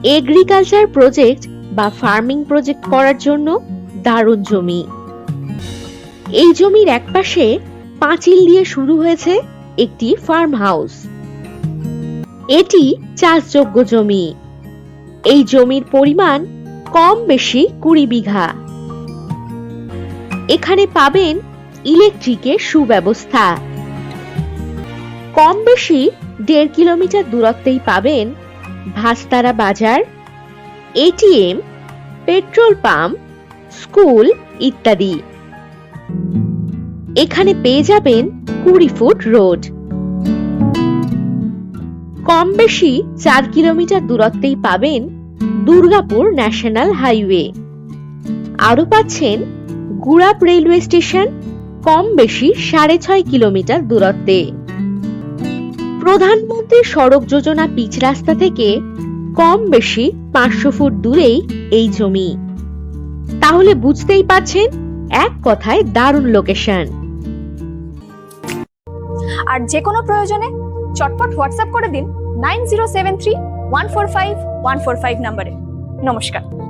Agriculture project বা farming project করার জন্য দারুণ জমি। এই জমির একপাশে পাঁচিল দিয়ে শুরু হয়েছে একটি ফার্ম হাউস। এটি চাষযোগ্য জমি। এই জমির পরিমাণ কম বেশি 20 বিঘা। এখানে পাবেন ইলেকট্রিকের সুব্যবস্থা। কম বেশি 1.5 কিলোমিটার দূরত্বেই পাবেন ভাস্তারা বাজার, এটিএম, পেট্রোল পাম্প, স্কুল ইত্যাদি। এখানে পেয়ে যাবেন 20 ফুট রোড। কম বেশি 4 কিলোমিটার দূরত্বেই পাবেন দুর্গাপুর ন্যাশনাল হাইওয়ে। আরো পাচ্ছেন গুড়াপ রেলওয়ে স্টেশন, কম বেশি 6.5 কিলোমিটার দূরত্বে। প্রধানমন্ত্রী সড়ক যোজনা পিচ রাস্তা থেকে কম বেশি 500 ফুট দূরেই এই জমি। তাহলে বুঝতেই পারছেন এক কথায় দারুণ লোকেশন। আর যে কোনো প্রয়োজনে চটপট হোয়াটসঅ্যাপ করে দিন 9073145145 নম্বরে। নমস্কার।